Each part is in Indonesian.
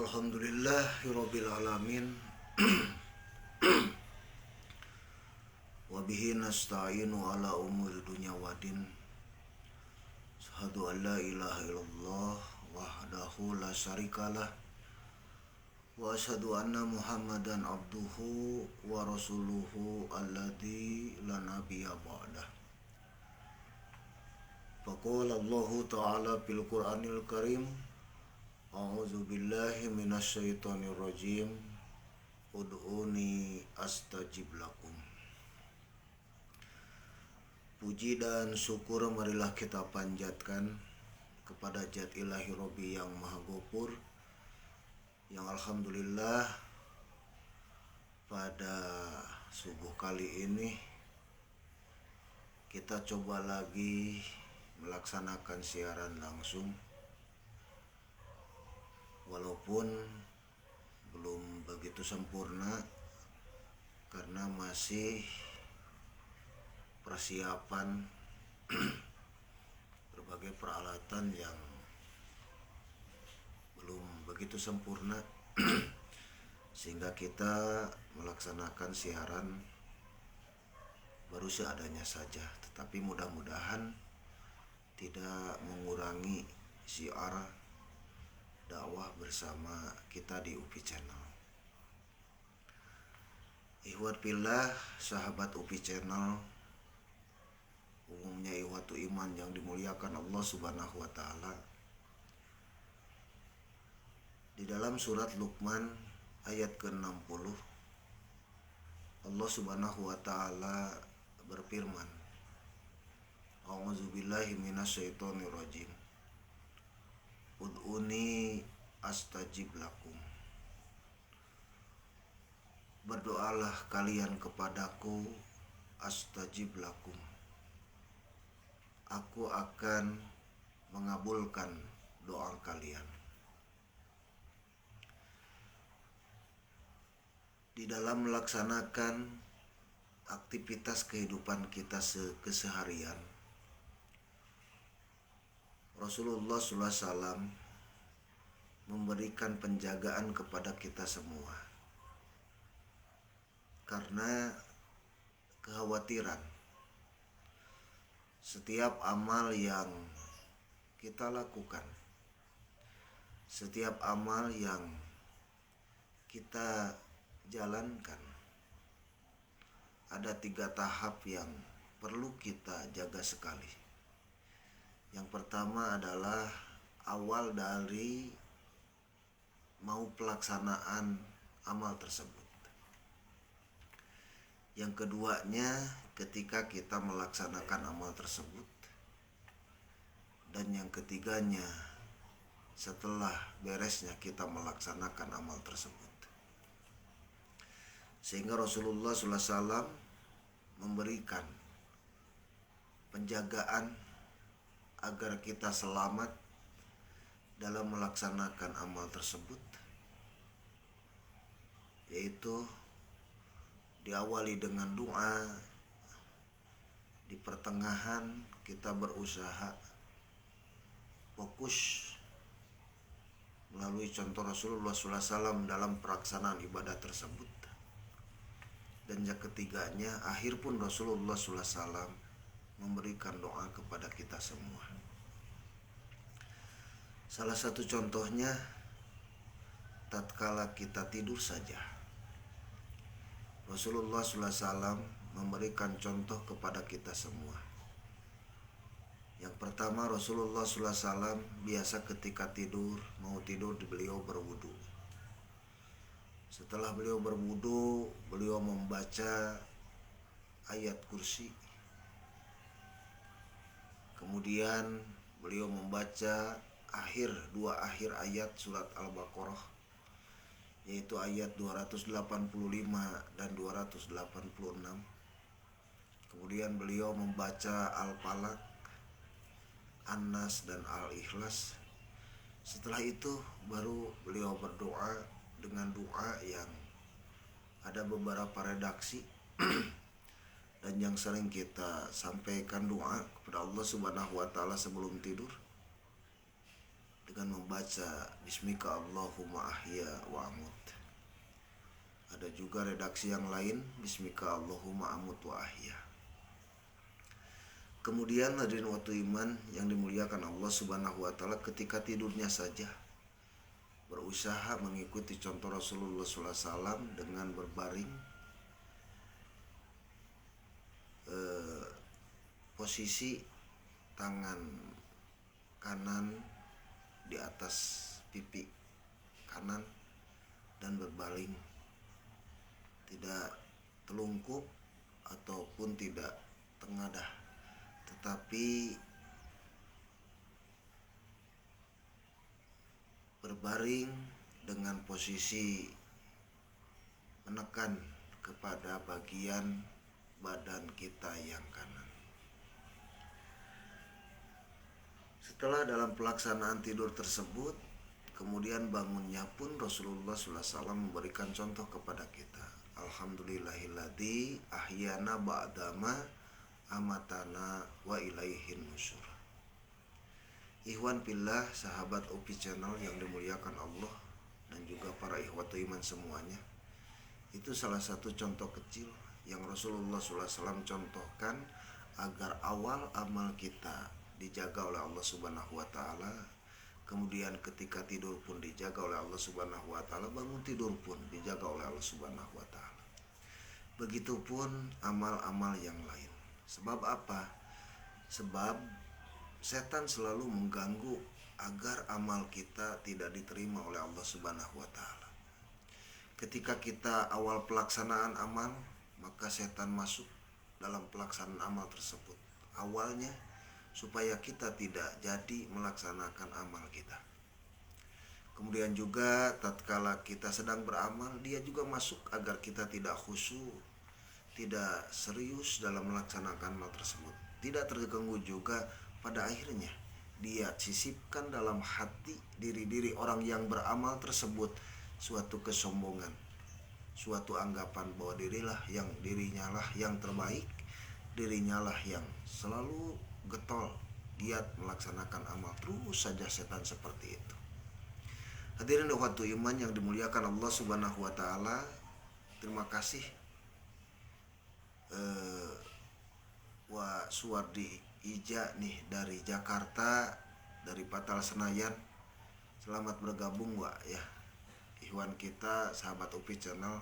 Alhamdulillahirabbil alamin. Wa bihi nasta'inu ala umuri dunya waddin. Asyhadu an la ilaha illallah wahdahu la syarikalah wa asyhadu anna Muhammadan abduhu wa rasuluhu alladzi la nabiyya ba'dah. Faqala Allah ta'ala fil Qur'anil Karim, a'udzu billahi minasyaitonir rajim. Ud'uni astajib lakum. Puji dan syukur marilah kita panjatkan kepada Zat Ilahi Robbi yang Maha Ghafur, yang alhamdulillah pada subuh kali ini kita coba lagi melaksanakan siaran langsung, walaupun belum begitu sempurna karena masih persiapan berbagai peralatan yang belum begitu sempurna sehingga kita melaksanakan siaran baru seadanya saja, tetapi mudah-mudahan tidak mengurangi syiar dakwah bersama kita di UPI Channel. Ikhwat fillah, sahabat UPI Channel, umumnya ikhwatu iman yang dimuliakan Allah Subhanahu wa taala. Di dalam surat Luqman ayat ke-60, Allah Subhanahu wa taala berfirman, a'udzubillahi minasyaitonir rajim. Ud'uni astajib lakum. Berdoalah kalian kepadaku, astajib lakum. Aku akan mengabulkan doa kalian. Di dalam melaksanakan aktivitas kehidupan kita keseharian, Rasulullah SAW memberikan penjagaan kepada kita semua karena kekhawatiran setiap amal yang kita lakukan, setiap amal yang kita jalankan, ada 3 tahap yang perlu kita jaga sekali. Yang pertama adalah awal dari mau pelaksanaan amal tersebut. Yang keduanya ketika kita melaksanakan amal tersebut. Dan yang ketiganya setelah beresnya kita melaksanakan amal tersebut. Sehingga Rasulullah SAW memberikan penjagaan agar kita selamat dalam melaksanakan amal tersebut, yaitu diawali dengan doa, di pertengahan kita berusaha fokus melalui contoh Rasulullah SAW dalam pelaksanaan ibadah tersebut, dan yang ketiganya akhir pun Rasulullah SAW memberikan doa kepada kita semua. Salah satu contohnya tatkala kita tidur saja, Rasulullah SAW memberikan contoh kepada kita semua. Yang pertama, Rasulullah SAW biasa ketika tidur, mau tidur beliau berwudu. Setelah beliau berwudu, beliau membaca ayat kursi. Kemudian beliau membaca dua akhir ayat surat Al-Baqarah, yaitu ayat 285 dan 286. Kemudian beliau membaca Al-Falaq, An-Nas dan Al-Ikhlas. Setelah itu baru beliau berdoa dengan doa yang ada beberapa redaksi dan yang sering kita sampaikan doa kepada Allah Subhanahu wa taala sebelum tidur. dengan membaca Bismika Allahumma ahya wa amut. Ada juga redaksi yang lain, Bismika Allahumma amut wa ahya. Kemudian hadirin waktu iman yang dimuliakan Allah Subhanahu wa taala, ketika tidurnya saja berusaha mengikuti contoh Rasulullah SAW dengan berbaring, posisi tangan kanan di atas pipi kanan dan berbaring, tidak telungkup ataupun tidak tengadah, tetapi berbaring dengan posisi menekan kepada bagian badan kita yang kanan. Setelah dalam pelaksanaan tidur tersebut, kemudian bangunnya pun Rasulullah SAW memberikan contoh kepada kita. Alhamdulillahilladzi ahyana ba'dama amatana wa ilaihin nusyur. Ikhwan fillah, sahabat OP Channel yang dimuliakan Allah dan juga para ikhwatu iman semuanya, itu salah satu contoh kecil yang Rasulullah SAW contohkan agar awal amal kita dijaga oleh Allah Subhanahu wa taala, kemudian ketika tidur pun dijaga oleh Allah Subhanahu wa taala, bangun tidur pun dijaga oleh Allah Subhanahu wa taala. Begitupun amal-amal yang lain. Sebab apa? Sebab setan selalu mengganggu agar amal kita tidak diterima oleh Allah Subhanahu wa taala. Ketika kita awal pelaksanaan amal, maka setan masuk dalam pelaksanaan amal tersebut. Awalnya supaya kita tidak jadi melaksanakan amal kita. Kemudian juga tatkala kita sedang beramal, dia juga masuk agar kita tidak khusyuk, tidak serius dalam melaksanakan amal tersebut. Tidak terganggu juga, pada akhirnya dia sisipkan dalam hati diri-diri orang yang beramal tersebut suatu kesombongan, suatu anggapan bahwa dirinya lah yang terbaik, dirinya lah yang selalu getol giat melaksanakan amal. Terus saja setan seperti itu. Hadirin waktu iman yang dimuliakan Allah Subhanahu wa taala, terima kasih Wa Suwardi Ija nih dari Jakarta, dari Patal Senayan. Selamat bergabung Wak ya. Ikhwan kita sahabat UPI Channel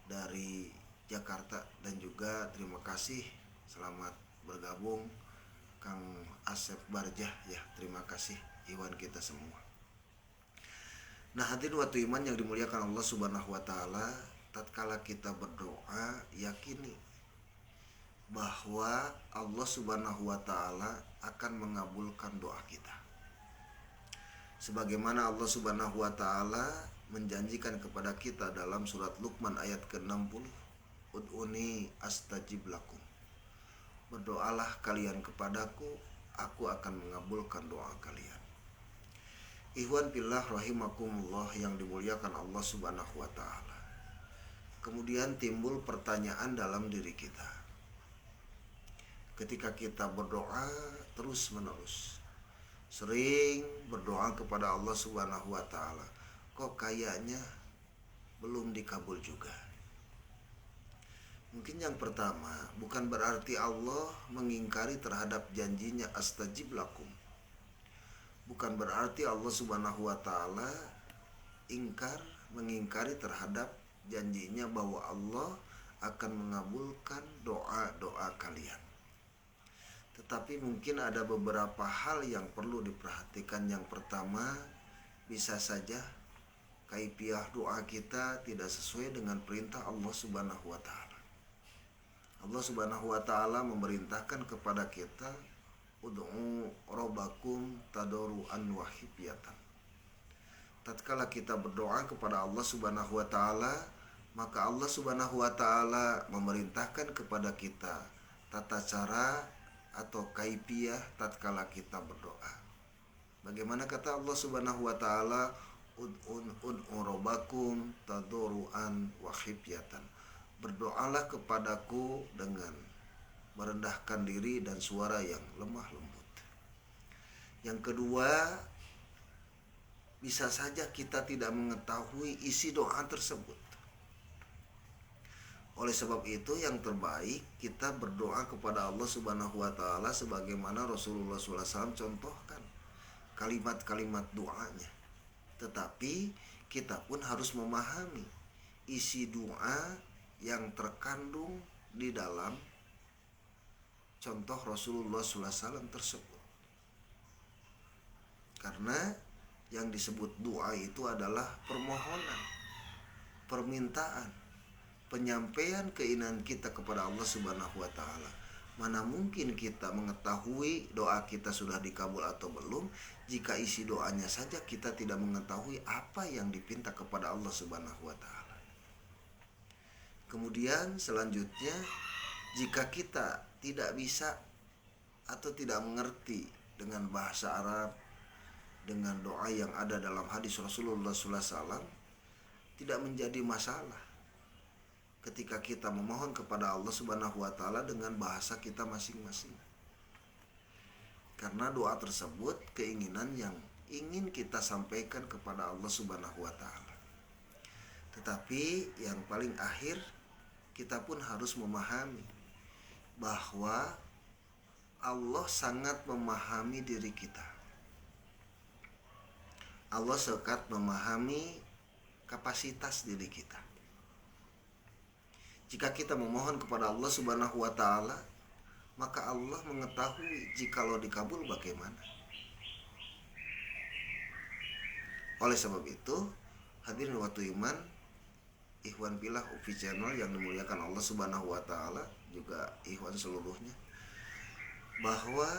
dari Jakarta, dan juga terima kasih selamat bergabung Kang Asep Barjah ya. Terima kasih ikhwan kita semua. Nah, hadirin waktu iman yang dimuliakan Allah Subhanahu wa taala, tatkala kita berdoa, yakini bahwa Allah Subhanahu wa taala akan mengabulkan doa kita. Sebagaimana Allah Subhanahu wa taala menjanjikan kepada kita dalam surat Luqman ayat ke-60, Ud'uni astajib lakum. Berdoalah kalian kepadaku, aku akan mengabulkan doa kalian. Ikhwan fillah rahimakumullah yang dimuliakan Allah Subhanahu wa taala. Kemudian timbul pertanyaan dalam diri kita. Ketika kita berdoa terus-menerus, sering berdoa kepada Allah Subhanahu wa taala, kok kayaknya belum dikabul juga. Mungkin yang pertama, bukan berarti Allah mengingkari terhadap janjinya astajib lakum. Bukan berarti Allah Subhanahu wa taala mengingkari terhadap janjinya bahwa Allah akan mengabulkan doa-doa kalian. Tetapi mungkin ada beberapa hal yang perlu diperhatikan. Yang pertama, bisa saja kaifiah doa kita tidak sesuai dengan perintah Allah Subhanahu wa taala. Allah Subhanahu wa taala memerintahkan kepada kita, ud'u rabbakum tadarruan wa khifyatan. Tatkala kita berdoa kepada Allah Subhanahu wa taala, maka Allah Subhanahu wa taala memerintahkan kepada kita tata cara atau kaifiah tatkala kita berdoa. Bagaimana kata Allah Subhanahu wa taala, ud'u rabbakum tadarruan wa khifyatan. Berdoalah kepadaku dengan merendahkan diri dan suara yang lemah lembut. Yang kedua, bisa saja kita tidak mengetahui isi doa tersebut. Oleh sebab itu yang terbaik kita berdoa kepada Allah Subhanahu wa taala sebagaimana Rasulullah SAW contohkan kalimat-kalimat doanya. Tetapi kita pun harus memahami isi doa yang terkandung di dalam contoh Rasulullah SAW tersebut. Karena yang disebut doa itu adalah permohonan, permintaan, penyampaian keinginan kita kepada Allah Subhanahu wa taala. Mana mungkin kita mengetahui doa kita sudah dikabul atau belum jika isi doanya saja kita tidak mengetahui apa yang dipinta kepada Allah Subhanahu wa taala. Kemudian selanjutnya, jika kita tidak bisa atau tidak mengerti dengan bahasa Arab, dengan doa yang ada dalam hadis Rasulullah SAW, tidak menjadi masalah ketika kita memohon kepada Allah Subhanahu wa taala dengan bahasa kita masing-masing. Karena doa tersebut keinginan yang ingin kita sampaikan kepada Allah Subhanahu wa taala. Tetapi yang paling akhir kita pun harus memahami bahwa Allah sangat memahami diri kita. Allah sangat memahami kapasitas diri kita. Jika kita memohon kepada Allah Subhanahu wa taala, maka Allah mengetahui jikalau dikabul bagaimana. Oleh sebab itu, hadirin waktu iman, ikhwan fillah UFI channel yang dimuliakan Allah Subhanahu wa taala, juga ikhwan seluruhnya, bahwa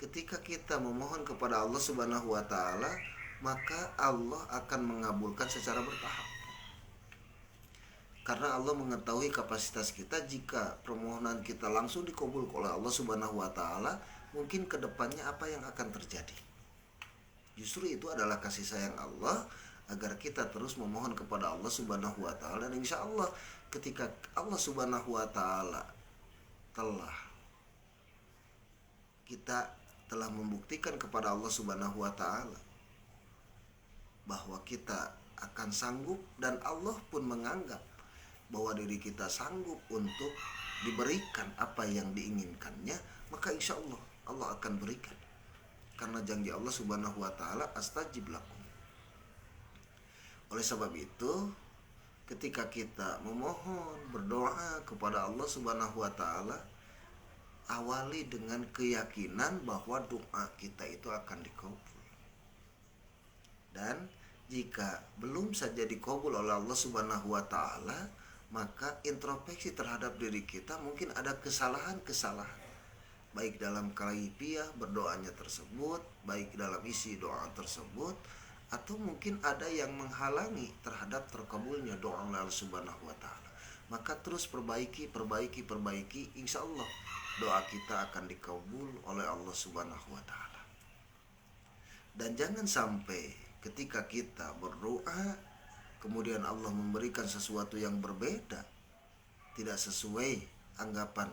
ketika kita memohon kepada Allah Subhanahu wa taala, maka Allah akan mengabulkan secara bertahap. Karena Allah mengetahui kapasitas kita. Jika permohonan kita langsung dikabul oleh Allah Subhanahu wa taala, mungkin kedepannya apa yang akan terjadi? Justru itu adalah kasih sayang Allah agar kita terus memohon kepada Allah Subhanahu wa taala, dan insya Allah ketika Allah Subhanahu wa taala kita telah membuktikan kepada Allah Subhanahu wa taala bahwa kita akan sanggup, dan Allah pun menganggap bahwa diri kita sanggup untuk diberikan apa yang diinginkannya, maka insya Allah Allah akan berikan. Karena janji Allah Subhanahu wa taala, astajib lakum. Oleh sebab itu, ketika kita memohon, berdoa kepada Allah Subhanahu wa taala, awali dengan keyakinan bahwa doa kita itu akan dikabul. Dan jika belum saja dikabul oleh Allah Subhanahu wa taala, maka introspeksi terhadap diri kita, mungkin ada kesalahan-kesalahan, baik dalam kaifiah berdoanya tersebut, baik dalam isi doa tersebut, atau mungkin ada yang menghalangi terhadap terkabulnya doa Allah Subhanahu wa taala. Maka terus perbaiki, insya Allah doa kita akan dikabul oleh Allah Subhanahu wa taala. Dan jangan sampai ketika kita berdoa kemudian Allah memberikan sesuatu yang berbeda, tidak sesuai anggapan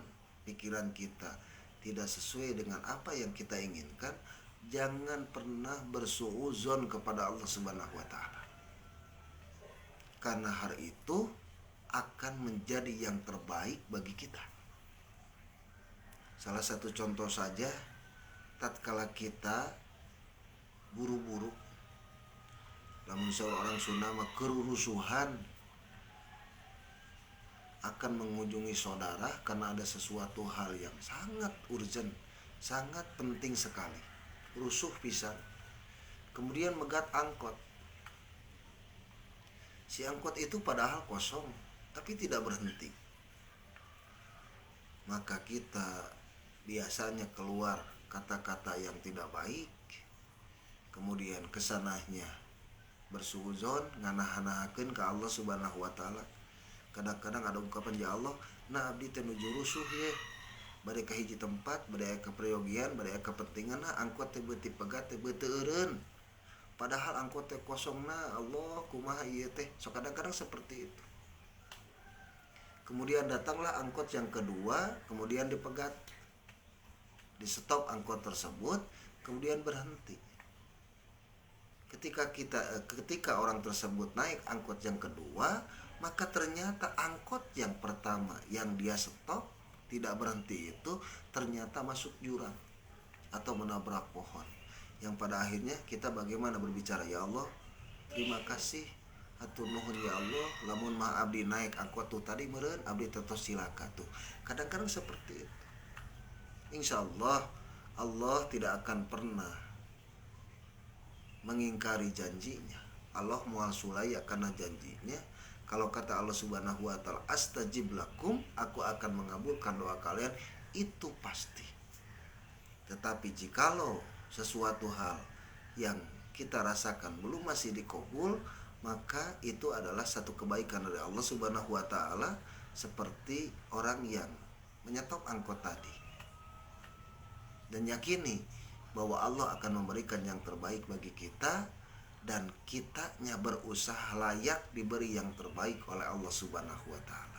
pikiran kita, tidak sesuai dengan apa yang kita inginkan, jangan pernah bersuudzon kepada Allah Subhanahu wa taala. Karena hal itu akan menjadi yang terbaik bagi kita. Salah satu contoh saja, tatkala kita buru-buru, namun seorang Sunda mah kerusuhan akan mengunjungi saudara karena ada sesuatu hal yang sangat urgent, sangat penting sekali, rusuh pisan. Kemudian megat angkot. Si angkot itu padahal kosong, tapi tidak berhenti. Maka kita biasanya keluar kata-kata yang tidak baik, kemudian kesananya bersuudzon, nganah-hanahakeun ke Allah Subhanahu wa taala. Kadang-kadang ada ungkapan, ya Allah, nah abdi teh nuju rusuh ye, bade ka hiji tempat, bade ka peryogian, bade ka kepentingan, nah angkot teh beuti pegat teh beuti eureun. Padahal angkot teh kosongna, Allah kumaha ieu teh. So kadang-kadang seperti itu. Kemudian datanglah angkot yang kedua, kemudian dipegat, di stop angkot tersebut, kemudian berhenti. Ketika orang tersebut naik angkot yang kedua, maka ternyata angkot yang pertama yang dia stop tidak berhenti itu ternyata masuk jurang atau menabrak pohon, yang pada akhirnya kita bagaimana berbicara, ya Allah terima kasih atur nuhun ya Allah, lamun mah abdi naik angkot tuh tadi meureun abdi tetos silaka tuh. Kadang-kadang seperti itu. Insya Allah Allah tidak akan pernah mengingkari janjinya. Allah mual sulaya karena janjinya. Kalau kata Allah Subhanahu wa taala, astajib lakum, aku akan mengabulkan doa kalian, itu pasti. Tetapi jikalau sesuatu hal yang kita rasakan belum masih dikabul, maka itu adalah satu kebaikan dari Allah Subhanahu wa taala, seperti orang yang menyetop angkot tadi. Dan yakini bahwa Allah akan memberikan yang terbaik bagi kita, dan kitanya berusaha layak diberi yang terbaik oleh Allah Subhanahu wa taala.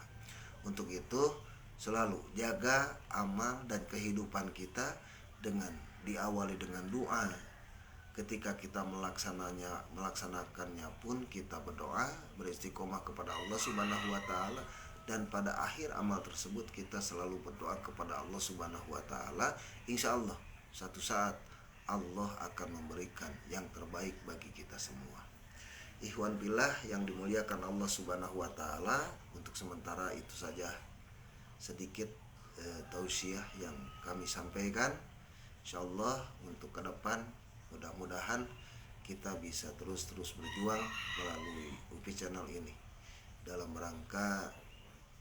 Untuk itu selalu jaga amal dan kehidupan kita dengan diawali dengan doa. Ketika kita melaksanakannya pun kita berdoa, beristiqomah kepada Allah Subhanahu wa taala, dan pada akhir amal tersebut kita selalu berdoa kepada Allah Subhanahu wa taala. Insya Allah satu saat Allah akan memberikan yang terbaik bagi kita semua. Ikhwan billah yang dimuliakan Allah Subhanahu wa taala, untuk sementara itu saja sedikit tausiah yang kami sampaikan. Insyaallah untuk ke depan mudah-mudahan kita bisa terus berjuang melalui UPI Channel ini dalam rangka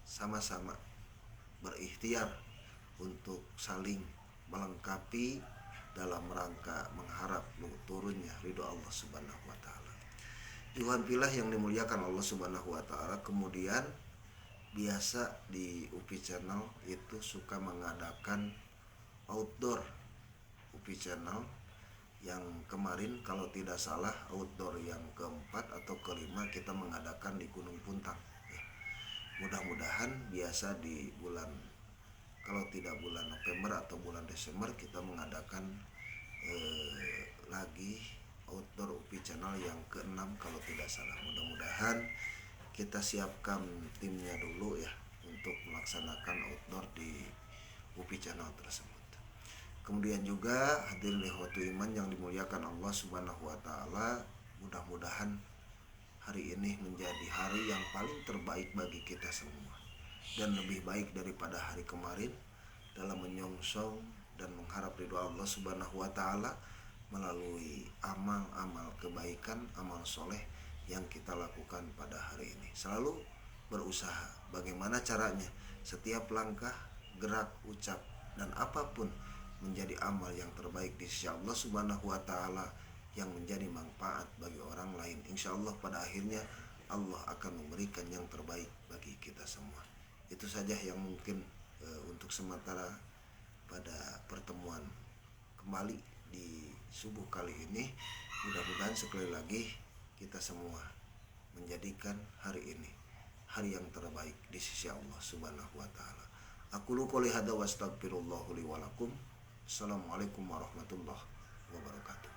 sama-sama berikhtiar untuk saling melengkapi dalam rangka mengharap turunnya ridho Allah Subhanahu wa taala. Ikhwan fillah yang dimuliakan Allah Subhanahu wa taala, kemudian biasa di UPI Channel itu suka mengadakan outdoor. UPI Channel yang kemarin kalau tidak salah outdoor yang keempat atau kelima kita mengadakan di Gunung Puntang. Mudah-mudahan biasa di bulan, kalau tidak bulan November atau bulan Desember, kita mengadakan lagi outdoor UPI Channel yang ke-6 kalau tidak salah. Mudah-mudahan kita siapkan timnya dulu ya untuk melaksanakan outdoor di UPI Channel tersebut. Kemudian juga hadirin ikhwatul iman yang dimuliakan Allah Subhanahu wa taala, mudah-mudahan hari ini menjadi hari yang paling terbaik bagi kita semua, dan lebih baik daripada hari kemarin dalam menyongsong dan mengharap ridho Allah Subhanahu wa taala melalui amal-amal kebaikan, amal soleh yang kita lakukan pada hari ini. Selalu berusaha bagaimana caranya setiap langkah, gerak, ucap dan apapun menjadi amal yang terbaik di sisi Allah Subhanahu wa taala yang menjadi manfaat bagi orang lain. Insya Allah pada akhirnya Allah akan memberikan yang terbaik bagi kita semua. Itu saja yang mungkin untuk sementara pada pertemuan kembali di subuh kali ini. Mudah-mudahan sekali lagi kita semua menjadikan hari ini hari yang terbaik di sisi Allah Subhanahu wa taala. Aqulu qouli hadza wa astaghfirullah li wa lakum. Assalamualaikum warahmatullahi wabarakatuh.